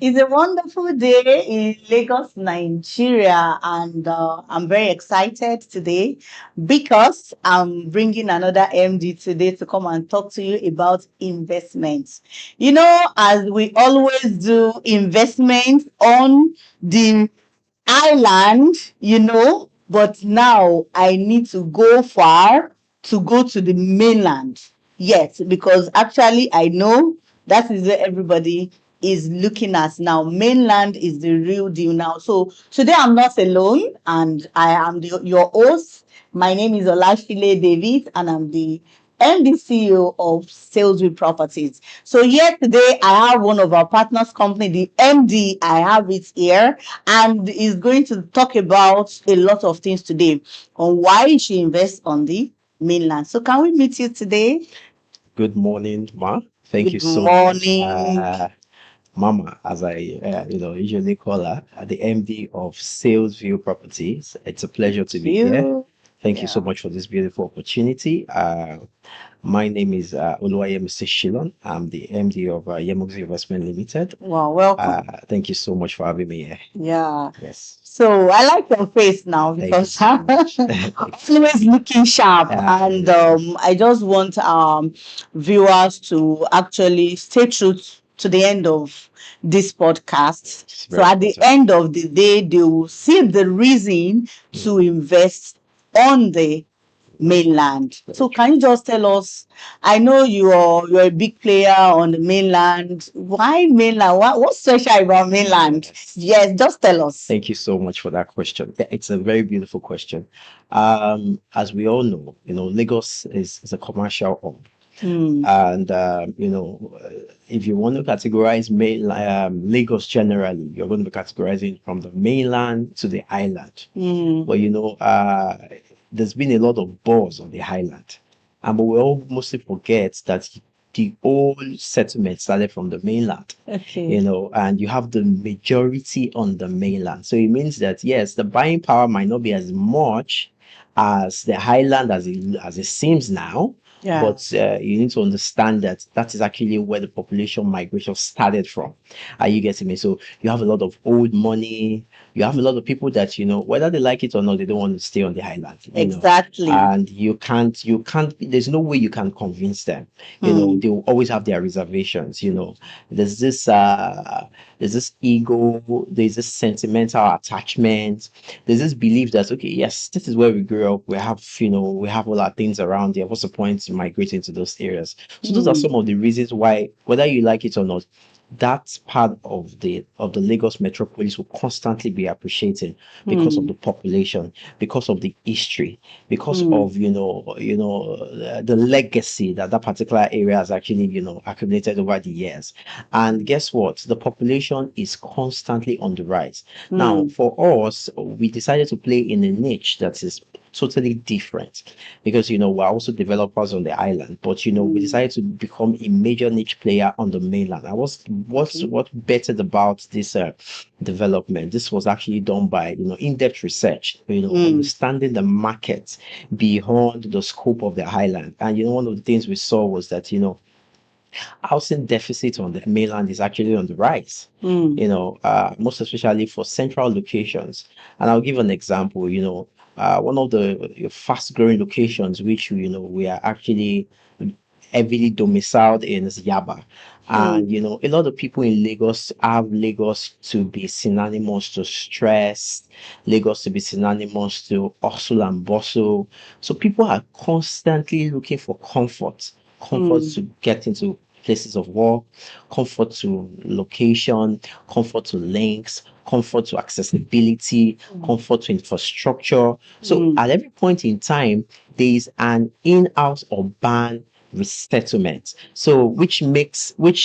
It's a wonderful day in Lagos, Nigeria, and I'm very excited today because I'm bringing another MD today to come and talk to you about investments. As we always do, investments on the island, but now I need to go far to go to the mainland. Yes, because actually I know that is where everybody is looking at now. Mainland is the real deal now. So today I'm not alone, and I am your host. My name is Olashile David, and I'm the MD CEO of Salesville Properties. So here today, I have one of our partners company, the MD. I have it here, and is going to talk about a lot of things today on why she invests on the mainland. So can we meet you today? Good morning, Ma. Thank you Good so much, morning. Mama, as I usually call her, the MD of Salesville Properties. It's a pleasure to be here. You. Thank you so Yeah. much for this beautiful opportunity. My name is Oluwayemi Shilon. I'm the MD of Yemox Investment Limited. Well, welcome. Thank you so much for having me here. Yeah. Yes, So I like your face now thank you because so much. always looking sharp, and Yes, I just want viewers to actually stay true to the end of this podcast. it's So very at the important. end of the day, they will see the reason to Mm, invest on the mainland. very So true. can you just tell us? I know you're a big player on the mainland. Why mainland? What's special about mainland? Yes. Yes, just tell us. Thank you so much for that question. Yeah, it's a very beautiful question. As we all know, Lagos is a commercial hub, Hmm. and if you want to categorize Lagos generally, you're going to be categorizing from the mainland to the island. Hmm. But there's been a lot of buzz on the island, and but we all mostly forget that the old settlement started from the mainland, Okay. and you have the majority on the mainland. So it means that yes, the buying power might not be as much as the highland as it seems now, Yeah. but you need to understand that that is actually where the population migration started from. Are you getting me? So you have a lot of old money. You have a lot of people that whether they like it or not, they don't want to stay on the highland. Exactly. And you can't. There's no way you can convince them. Hmm. They will always have their reservations. There's this ego, there's this sentimental attachment, there's this belief that okay, yes, this is where we grew up, we have all our things around here, what's the point in migrating to those areas? So those are Hmm. some of the reasons why, whether you like it or not, that part of the Lagos metropolis will constantly be appreciated because of Hmm. the population, because of the history, because Hmm. of the legacy that that particular area has actually accumulated over the years. And guess what? The population is constantly on the rise. Now, Hmm. for us, we decided to play in a niche that is totally different because we're also developers on the island, but we Hmm. decided to become a major niche player on the mainland. And Okay. what bettered about this development? This was actually done by in-depth research, Hmm. understanding the market beyond the scope of the island. And one of the things we saw was that housing deficit on the mainland is actually on the rise, Hmm. most especially for central locations. And I'll give an example, one of the fast growing locations which we are actually heavily domiciled in is Yaba. Hmm. And a lot of people in Lagos have Lagos to be synonymous to stress, Lagos to be synonymous to hustle and bustle. So people are constantly looking for comfort Hmm. to get into places of work, comfort to location, comfort to links, comfort to accessibility, comfort to infrastructure. So Hmm. at every point in time, there is an in-house urban resettlement, so which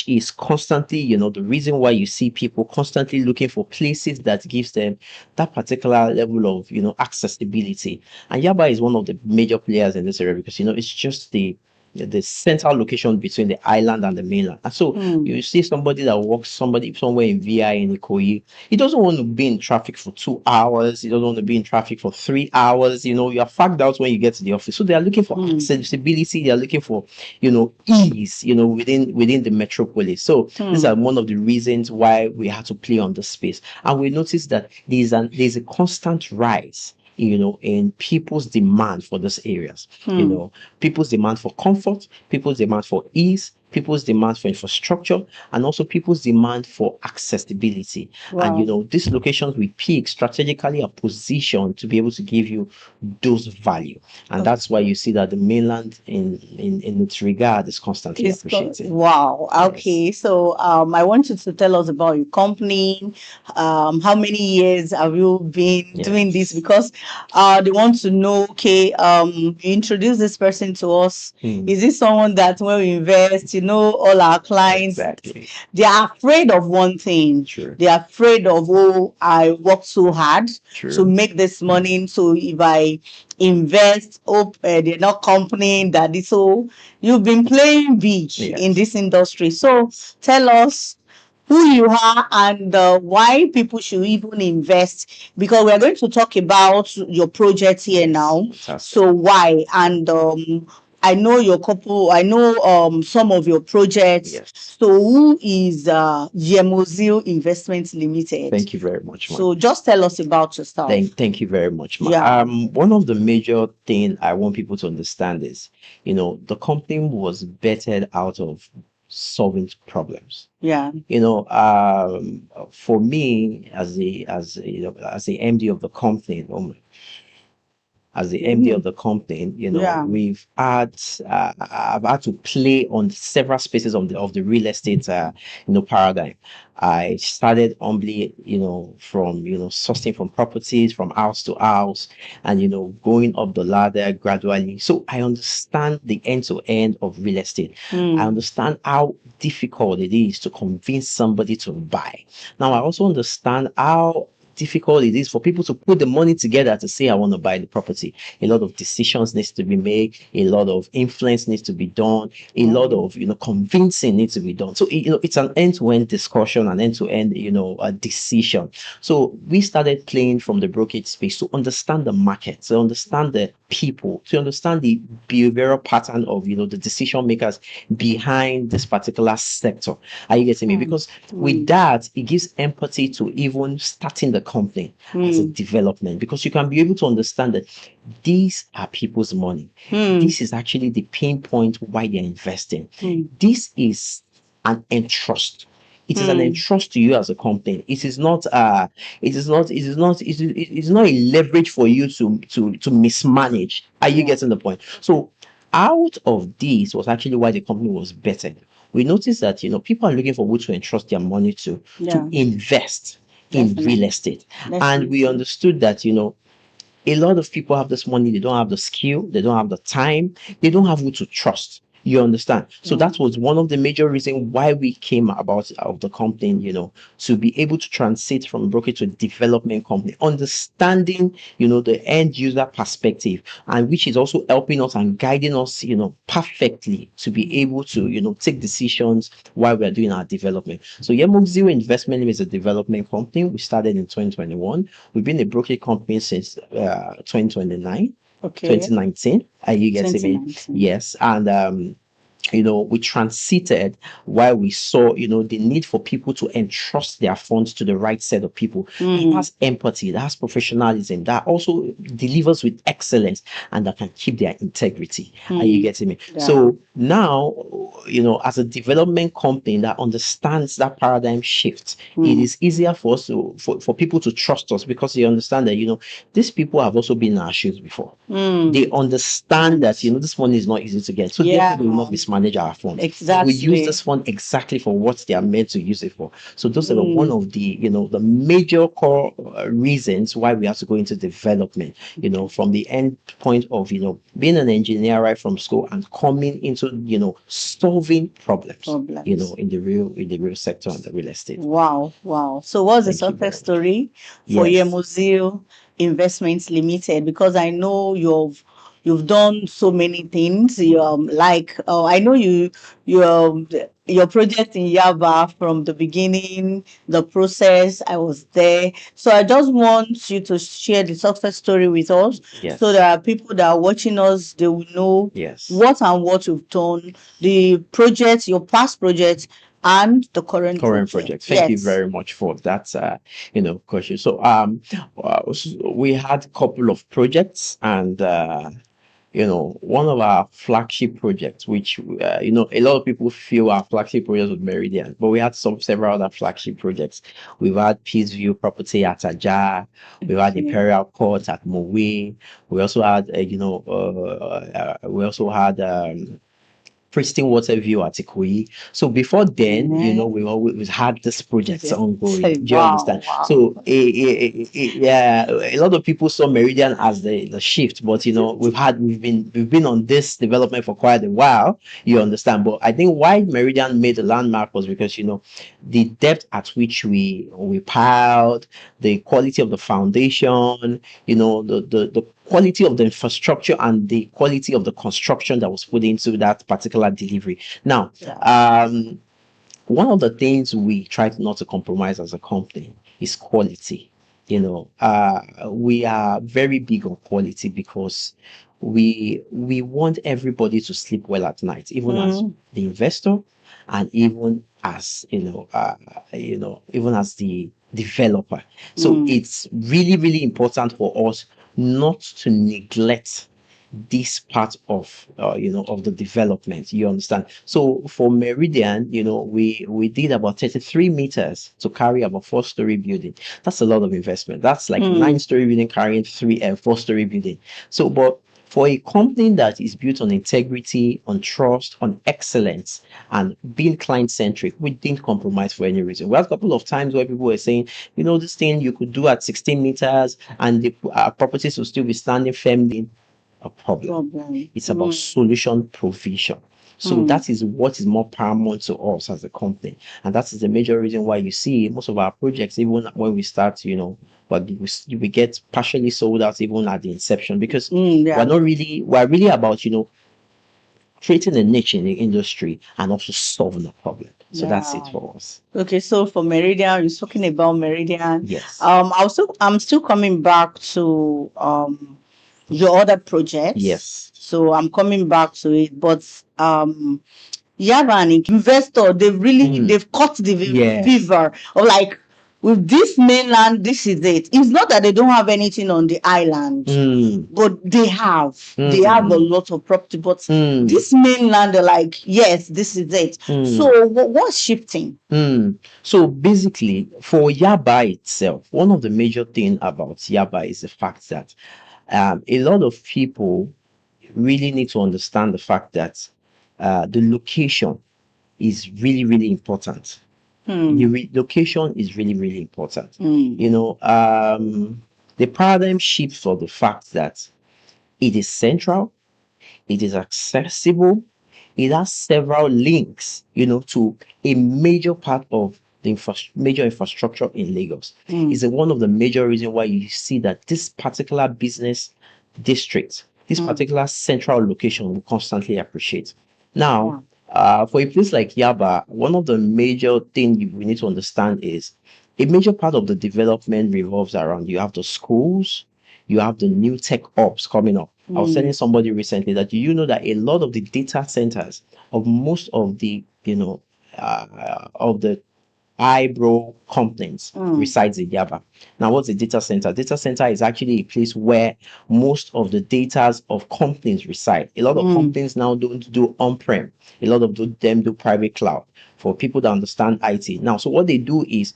is constantly the reason why you see people constantly looking for places that gives them that particular level of accessibility. And Yaba is one of the major players in this area because it's just the central location between the island and the mainland. And so you see somebody that works somebody somewhere in VI in Ikoyi, he doesn't want to be in traffic for 2 hours, he doesn't want to be in traffic for 3 hours. You're fagged out when you get to the office. So they are looking for accessibility, they are looking for ease, within the metropolis. So these are one of the reasons why we had to play on the space. And we noticed that there's a constant rise in people's demand for these areas. People's demand for comfort, people's demand for ease, people's demand for infrastructure, and also people's demand for accessibility. And these locations we pick strategically are positioned to be able to give you those value. And that's why you see that the mainland in its regard is constantly appreciated. Wow. Okay. Yes. So I want you to tell us about your company. How many years have you been doing this? Yes. Because they want to know, okay, you introduce this person to us. Is this someone that when we invest, all our clients, Exactly. they are afraid of one thing. True. They are afraid of, oh, I worked so hard to True. make this money. So if I invest, hope they're not complaining that this. So you've been playing big in Yes. this industry. So tell us who you are and why people should even invest, because we're going to talk about your project here now. Fantastic. So why? And I know your couple, I know some of your projects. Yes. So who is Yemozil Investments Limited? Thank you very much, ma'am. So just tell us about yourself. Thank you very much, ma'am. Yeah. One of the major thing I want people to understand is, the company was bettered out of solving problems. Yeah. For me as the MD of the company, as the MD of the company, we've had I've had to play on several spaces of the real estate paradigm. I started humbly, from sourcing from properties from house to house, and going up the ladder gradually. So I understand the end to end of real estate. I understand how difficult it is to convince somebody to buy. Now I also understand how difficult it is for people to put the money together to say I want to buy the property. A lot of decisions needs to be made, a lot of influence needs to be done, a lot of convincing needs to be done. So it's an end-to-end discussion, an end-to-end a decision. So we started playing from the brokerage space to understand the market, to understand the people, to understand the behavioral pattern of the decision makers behind this particular sector. Are you getting me? Because with that, it gives empathy to even starting the company as a development, because you can be able to understand that these are people's money. This is actually the pain point why they're investing. This is an entrust. It is an entrust to you as a company. It is not a leverage for you to mismanage. Are you getting the point? So out of this was actually why the company was bettered. We noticed that people are looking for who to entrust their money to invest in real estate. And we understood that a lot of people have this money, they don't have the skill, they don't have the time, they don't have who to trust. You understand? So that was one of the major reasons why we came about of the company, to be able to transit from brokerage to a development company, understanding, the end user perspective, and which is also helping us and guiding us, perfectly to be able to, take decisions while we're doing our development. So Yemok Zero Investment is a development company. We started in 2021. We've been a brokerage company since 2029. Okay. 2019. Are you getting me? 2019. Yes. And we transited while we saw, the need for people to entrust their funds to the right set of people. That has empathy, that has professionalism, that also delivers with excellence, and that can keep their integrity. Are you getting me? Yeah. So now, as a development company that understands that paradigm shift, it is easier for us for people to trust us, because they understand that, these people have also been in our shoes before. They understand that, this money is not easy to get. So therefore, they will not mismanage our funds. Exactly. We use this fund exactly for what they are meant to use it for. So those are one of the, the major core reasons why we have to go into development, from the end point of, being an engineer right from school and coming into, solving problems, in the real sector and the real estate. Wow. So what's the Thank you very success much. story for Yes. Yemozil Investments Limited? Because I know you've done so many things. You like I know your project in Yaba from the beginning, the process. I was there, so I just want you to share the success story with us, so Yes. that people that are watching us, they will know Yes. what you've done, the projects, your past projects, and the current Current project. project. Thank you Yes. very much for that, question. So, we had a couple of projects, and one of our flagship projects, which a lot of people feel our flagship project was Meridian, but we had several other flagship projects. We've had Peaceville property at Ajah. We've had Okay. Imperial Court at Mowe. We also had, we also had pristine water view at Ikoyi. So before then, we always had this projects Yes. ongoing. Say, Do you wow, understand? wow. So yeah, a lot of people saw Meridian as the shift, but we've been on this development for quite a while. You understand? But I think why Meridian made a landmark was because the depth at which we piled, the quality of the foundation, the quality of the infrastructure and the quality of the construction that was put into that particular delivery. Now, Yeah. one of the things we try not to compromise as a company is quality. We are very big on quality because we want everybody to sleep well at night, even as the investor, and even as even as the developer. So it's really, really important for us not to neglect this part of of the development. You understand? So for Meridian, we did about 33 meters to carry about 4-story building. That's a lot of investment. That's like 9-story building carrying 4-story building. So, but for a company that is built on integrity, on trust, on excellence, and being client centric, we didn't compromise for any reason. We had a couple of times where people were saying, this thing you could do at 16 meters and the properties will still be standing firmly. A problem. It's about solution provision. So that is what is more paramount to us as a company. And that is the major reason why you see most of our projects, even when we start, but we get partially sold out even at the inception, because Yeah. we're really about, creating a niche in the industry and also solving a problem. So that's it Yeah. for us. Okay, so for Meridian, you're talking about Meridian. Yes. I'm still coming back to your other projects. Yes. So I'm coming back to it, but you have an investor. They've caught the Yes. fever of like, with this mainland, this is it. It's not that they don't have anything on the island, but they have a lot of property. But this mainland, they're like, yes, this is it. So what's shifting? So basically, for Yaba itself, one of the major things about Yaba is the fact that a lot of people really need to understand the fact that the location is really, really important. The location is really, really important. The paradigm shift for the fact that it is central, it is accessible, it has several links, to a major part of the major infrastructure in Lagos. Is one of the major reasons why you see that this particular business district, this particular central location will constantly appreciate. Now, for a place like Yaba, one of the major things we need to understand is a major part of the development revolves around, you have the schools, you have the new tech ops coming up. I was telling somebody recently that that a lot of the data centers of most of the of the eyebrow companies resides in Java. Now, what's a data center? Data center is actually a place where most of the data of companies reside. A lot of companies now don't do on-prem. A lot of them do private cloud for people that understand IT. Now, so what they do is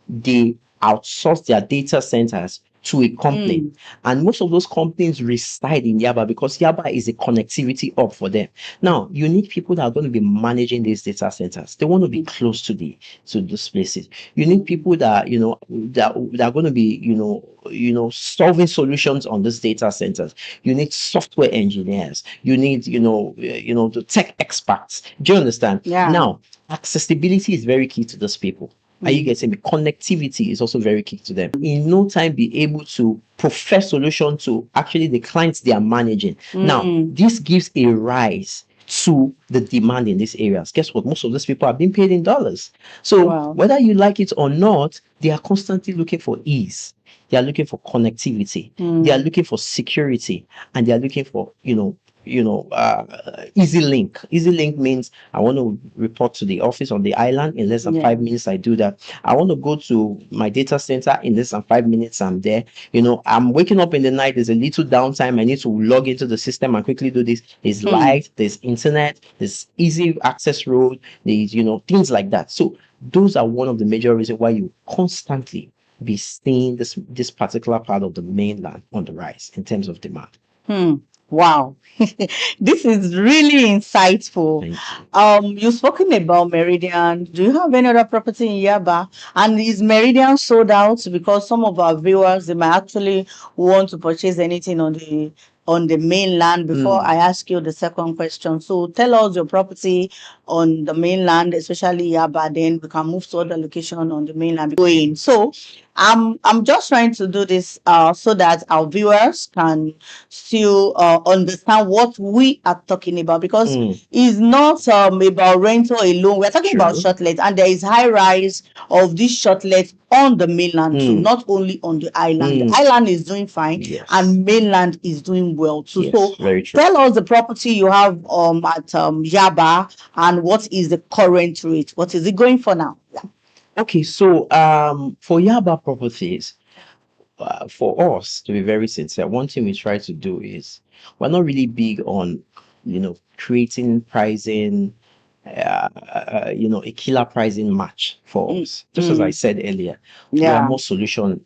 they outsource their data centers to a company, and most of those companies reside in Yaba because Yaba is a connectivity hub for them. Now, you need people that are going to be managing these data centers. They want to be close to those places. You need people that that are going to be solving solutions on these data centers. You need software engineers. You need the tech experts. Do you understand? Yeah. Now, accessibility is very key to these people. Are you getting me? Connectivity is also very key to them. In no time, be able to profess solution to actually the clients they are managing. Now, this gives a rise to the demand in these areas. Guess what? Most of those people are being paid in dollars. So Wow. whether you like it or not, they are constantly looking for ease. They are looking for connectivity. They are looking for security, and they are looking for easy link. Easy link means I want to report to the office on the island in less than 5 minutes. I do that. I want to go to my data center in less than 5 minutes. I'm there. I'm waking up in the night. There's a little downtime. I need to log into the system and quickly do this. There's light. There's internet. There's easy access road. There's things like that. So those are one of the major reasons why you constantly be seeing this particular part of the mainland on the rise in terms of demand. Wow. This is really insightful. You've spoken about Meridian. Do you have any other property in Yaba? And is Meridian sold out? Because some of our viewers, they might actually want to purchase anything on the mainland before I ask you the second question. So tell us your property on the mainland, especially Yaba, then we can move to other location on the mainland. Going. So I'm just trying to do this so that our viewers can still understand what we are talking about, because it's not about rental alone. We're talking about shortlet, and there is high rise of this shortlet on the mainland too, not only on the island. The island is doing fine, and mainland is doing well too. So Very true. tell us the property you have at Yaba, and what is the current rate? What is it going for now? Okay, so for Yaba properties, for us to be very sincere, one thing we try to do is we're not really big on creating pricing, a killer pricing match for us. Just as I said earlier, we are more solution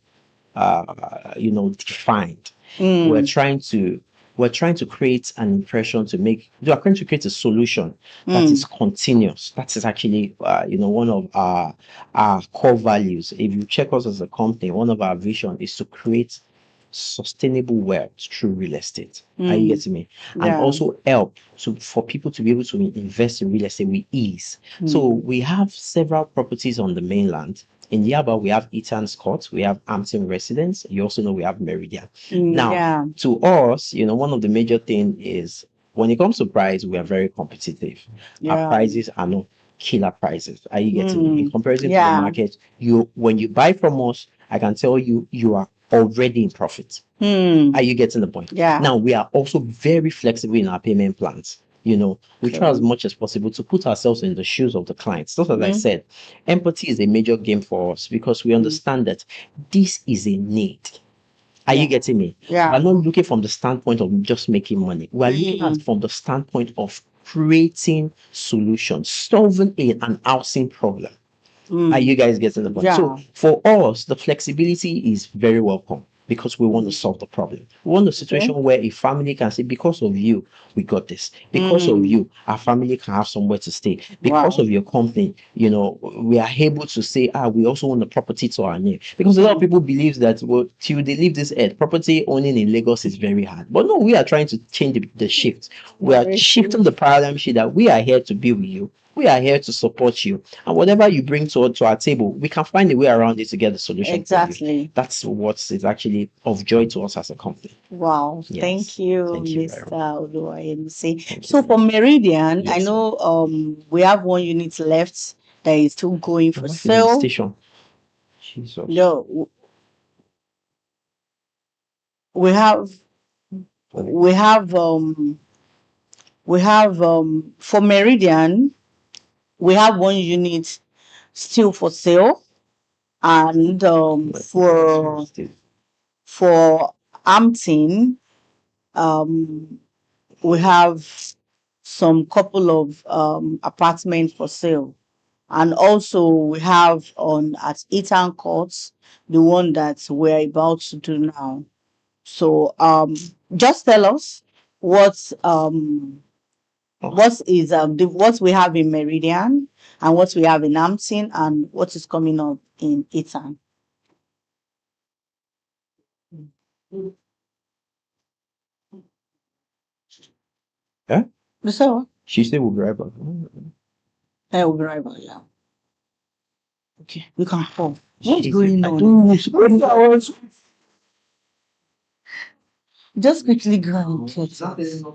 defined. We're trying to create an impression we are trying to create a solution that is continuous. That is actually one of our core values. If you check us as a company, one of our vision is to create sustainable wealth through real estate. Are you getting me? And also help for people to be able to invest in real estate with ease. So we have several properties on the mainland. In Yaba, we have Eaton's Court, we have Hampton Residence. You also know we have Meridian. Now, to us, one of the major things is when it comes to price, we are very competitive. Our prices are not killer prices. Are you getting me? In comparison to the market, when you buy from us, I can tell you are already in profit. Are you getting the point? Now, we are also very flexible in our payment plans. We try as much as possible to put ourselves in the shoes of the clients. Just as I said, empathy is a major game for us because we understand that this is a need. Are you getting me? We're not looking from the standpoint of just making money. We're looking at from the standpoint of creating solutions, solving an housing problem. Are you guys getting the point? So for us, the flexibility is very welcome because we want to solve the problem. We want a situation where a family can say, because of you, we got this. Because of you, our family can have somewhere to stay. Because of your company, we are able to say, we also own the property to our name. Because a lot of people believe that, till they leave this earth, property owning in Lagos is very hard. But no, we are trying to change the shift. We are shifting the paradigm shift that we are here to be with you. We are here to support you, and whatever you bring to our table, we can find a way around it to get the solution. Exactly. That's what is actually of joy to us as a company. Wow. Thank you, Mr. Oluwayemisi. So for Meridian, I know we have one unit left that is still going for sale. Station. Jesus. No, we have for Meridian, we have one unit still for sale, and for Hampton, we have some couple of apartments for sale, and also we have at Eaton Courts the one that we're about to do now. So just tell us what what we have in Meridian, and what we have in Hampton, and what is coming up in Eaton. Yeah? So She said we'll be right back. I will be right back. Yeah. Okay, we can call. What's Jesus, going I on? don't know. Just quickly go and get it.